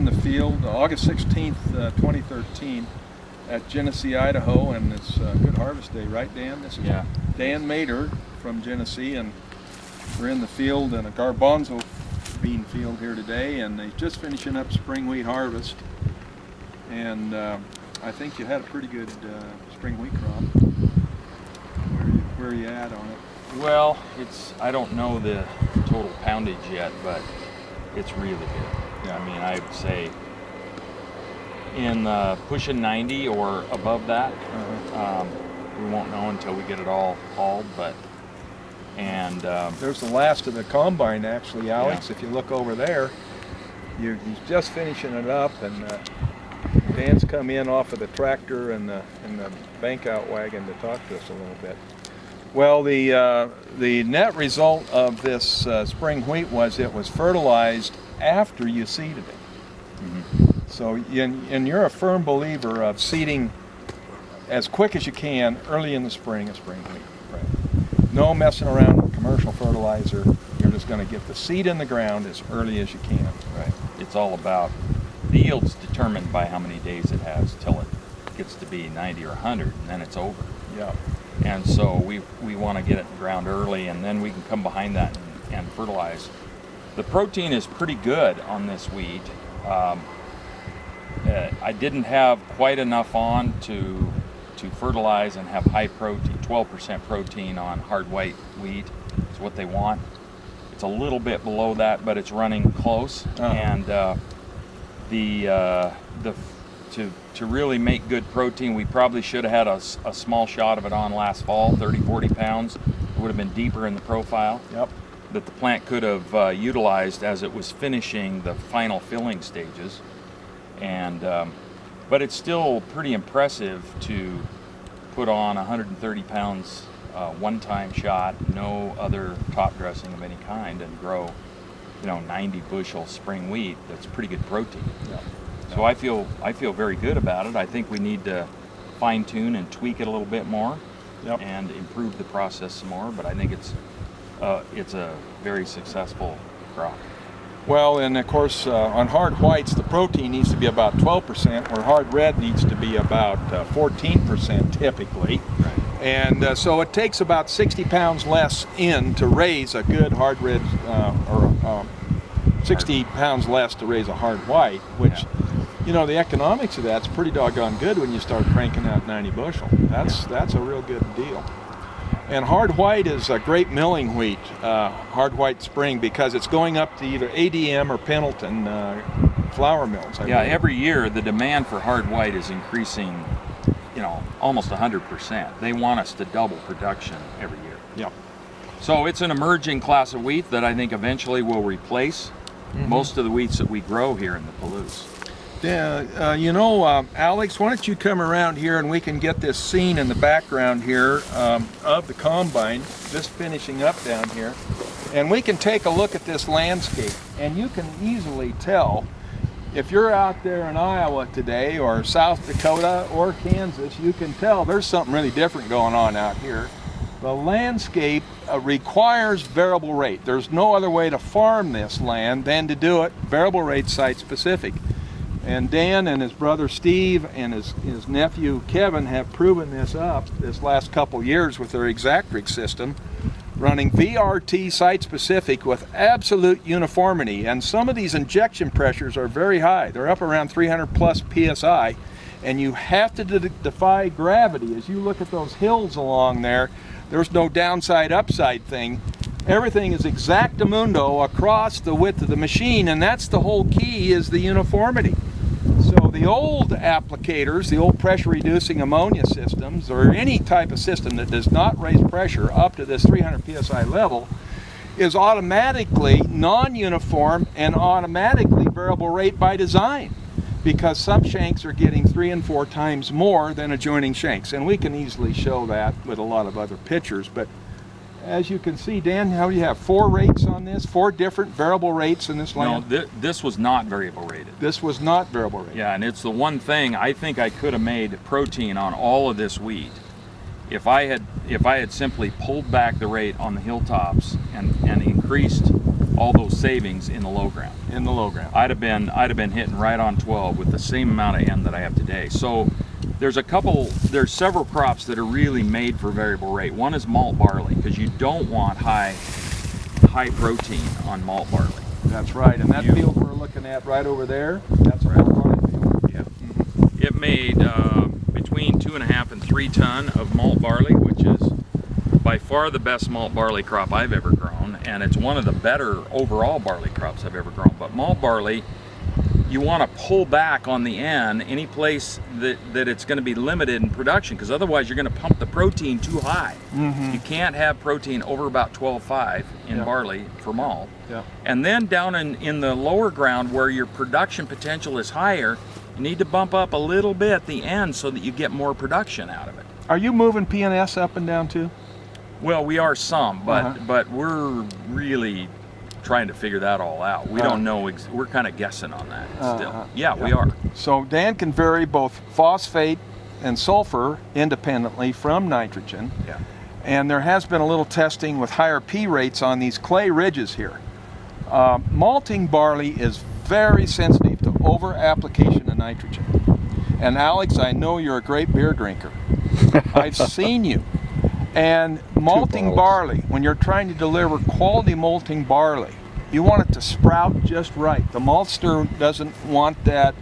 in the field August 16th, 2013 at Genesee, Idaho, and it's Good Harvest Day, right, Dan? This is Dan Mader from Genesee, and we're in the field in a garbanzo bean field here today, and they're just finishing up spring wheat harvest. And I think you had a pretty good spring wheat crop. Where are you at on it? Well, I don't know the total poundage yet, but it's really good. Yeah. I mean, I'd say in pushing 90 or above that. We won't know until we get it all hauled, but there's the last of the combine, actually, Alex. Yeah. If you look over there, he's just finishing it up, and Dan's come in off of the tractor and the bank out wagon to talk to us a little bit. Well, the net result of this spring wheat was it was fertilized after you seeded it. Mm-hmm. So, and you're a firm believer of seeding as quick as you can early in the spring of spring wheat. Right. No messing around with commercial fertilizer. You're just going to get the seed in the ground as early as you can. Right. It's all about the yield's determined by how many days it has till it gets to be 90 or 100, and then it's over. Yeah. And so we want to get it in the ground early, and then we can come behind that and fertilize. The protein is pretty good on this wheat. I didn't have quite enough on to fertilize and have high protein, 12% protein on hard white wheat is what they want. It's a little bit below that, but it's running close. And to really make good protein, we probably should have had a small shot of it on last fall, 30, 40 pounds. It would have been deeper in the profile. Yep. That the plant could have utilized as it was finishing the final filling stages. And but it's still pretty impressive to put on 130 pounds one-time shot, no other top dressing of any kind, and grow 90 bushel spring wheat. That's pretty good protein. Yeah. So I feel very good about it. I think we need to fine-tune and tweak it a little bit more. Yep. And improve the process some more, but I think it's a very successful crop. Well, and of course, on hard whites, the protein needs to be about 12%, where hard red needs to be about 14% typically. Right. And so it takes about 60 pounds less in to raise a good hard red, or 60 pounds less to raise a hard white, which, the economics of that's pretty doggone good when you start cranking out 90 bushel. That's a real good deal. And hard white is a great milling wheat, hard white spring, because it's going up to either ADM or Pendleton flour mills. Every year the demand for hard white is increasing, almost 100%. They want us to double production every year. Yeah. So it's an emerging class of wheat that I think eventually will replace most of the wheats that we grow here in the Palouse. Yeah, Alex, why don't you come around here and we can get this scene in the background here of the combine, just finishing up down here, and we can take a look at this landscape, and you can easily tell if you're out there in Iowa today or South Dakota or Kansas, you can tell there's something really different going on out here. The landscape requires variable rate. There's no other way to farm this land than to do it variable rate site specific. And Dan and his brother Steve and his nephew Kevin have proven this up this last couple years with their Exactrix system, running VRT site specific with absolute uniformity. And some of these injection pressures are very high. They're up around 300 plus PSI, and you have to defy gravity. As you look at those hills along there, there's no downside upside thing. Everything is exactamundo across the width of the machine, and that's the whole key, is the uniformity. So the old applicators, the old pressure reducing ammonia systems, or any type of system that does not raise pressure up to this 300 psi level, is automatically non-uniform and automatically variable rate by design, because some shanks are getting 3 and 4 times more than adjoining shanks. And we can easily show that with a lot of other pictures. But as you can see, Dan, how do you have 4 rates on this? 4 different variable rates in this land? No, this was not variable rated. This was not variable rated. Yeah, and it's the one thing I think I could have made protein on all of this wheat if I had simply pulled back the rate on the hilltops and increased all those savings in the low ground. In the low ground. I'd have been hitting right on 12 with the same amount of N that I have today. So there's several crops that are really made for variable rate. One is malt barley, because you don't want high protein on malt barley. That's right, and that field we're looking at right over there, that's a malt barley field. Yeah. It made between 2.5 and 3 ton of malt barley, which is by far the best malt barley crop I've ever grown, and it's one of the better overall barley crops I've ever grown. But malt barley, you want to pull back on the N any place that it's going to be limited in production, because otherwise you're going to pump the protein too high. You can't have protein over about 12.5 in barley for malt. And then down in the lower ground where your production potential is higher, you need to bump up a little bit the N so that you get more production out of it. Are you moving PNS up and down too? Well, we are some, but we're really trying to figure that all out. We don't know, we're kind of guessing on that still. Yeah, we are. So Dan can vary both phosphate and sulfur independently from nitrogen. Yeah. And there has been a little testing with higher P rates on these clay ridges here. Malting barley is very sensitive to over application of nitrogen. And Alex, I know you're a great beer drinker. I've seen you. And malting barley, when you're trying to deliver quality malting barley, you want it to sprout just right. The maltster doesn't want that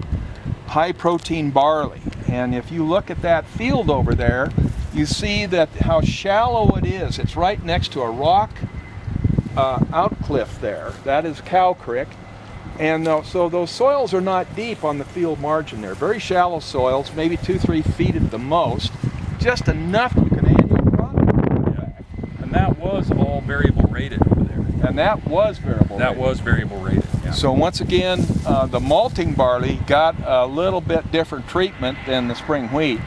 high protein barley. And if you look at that field over there, you see that how shallow it is. It's right next to a rock outcliff there. That is Cow Creek. And so those soils are not deep on the field margin there. Very shallow soils, maybe 2-3 feet at the most. Just enough to an annual crop. And that was all variable rated over there. And that was variable rated. That was variable rated, yeah. So once again, the malting barley got a little bit different treatment than the spring wheat.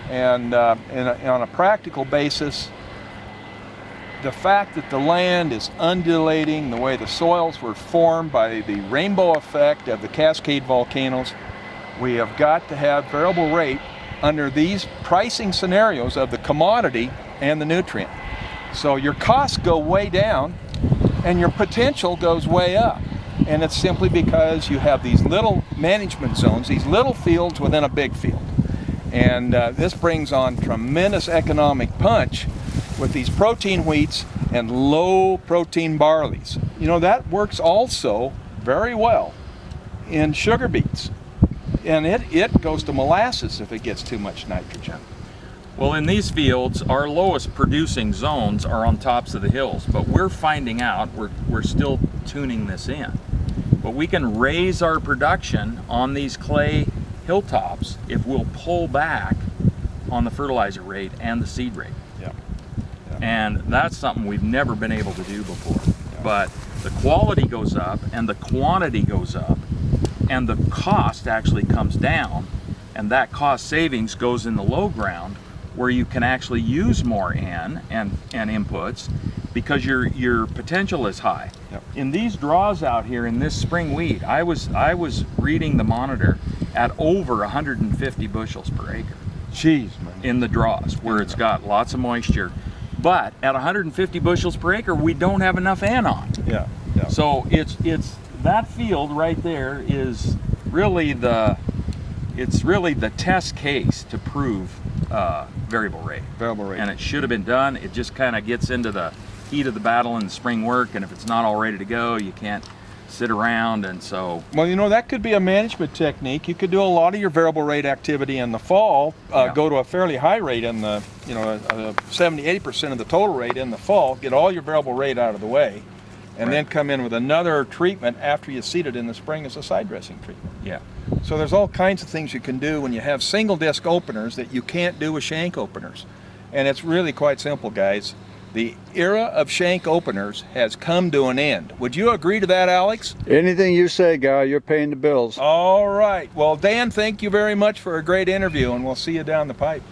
And on a practical basis, the fact that the land is undulating, the way the soils were formed by the rainbow effect of the Cascade volcanoes, we have got to have variable rate under these pricing scenarios of the commodity and the nutrient. So your costs go way down and your potential goes way up. And it's simply because you have these little management zones, these little fields within a big field. And this brings on tremendous economic punch with these protein wheats and low protein barleys. You know, that works also very well in sugar beets. And it goes to molasses if it gets too much nitrogen. Well, in these fields, our lowest producing zones are on tops of the hills, but we're finding out, we're still tuning this in, but we can raise our production on these clay hilltops if we'll pull back on the fertilizer rate and the seed rate. And that's something we've never been able to do before. But the quality goes up and the quantity goes up and the cost actually comes down, and that cost savings goes in the low ground where you can actually use more N and inputs because your potential is high. In these draws out here in this spring wheat, I was reading the monitor at over 150 bushels per acre. Jeez, man. In the draws where it's got lots of moisture. But at 150 bushels per acre, we don't have enough N on. So it's that field right there is really the test case to prove variable rate. And it should have been done. It just kind of gets into the heat of the battle in the spring work, and if it's not all ready to go, you can't sit around. And so, well, you know, that could be a management technique. You could do a lot of your variable rate activity in the fall, go to a fairly high rate in the, 70-80% of the total rate in the fall, get all your variable rate out of the way, and then come in with another treatment after you seed it in the spring as a side dressing treatment. So there's all kinds of things you can do when you have single disc openers that you can't do with shank openers. And it's really quite simple, guys. The era of shank openers has come to an end. Would you agree to that, Alex? Anything you say, Guy, you're paying the bills. All right. Well, Dan, thank you very much for a great interview, and we'll see you down the pipe.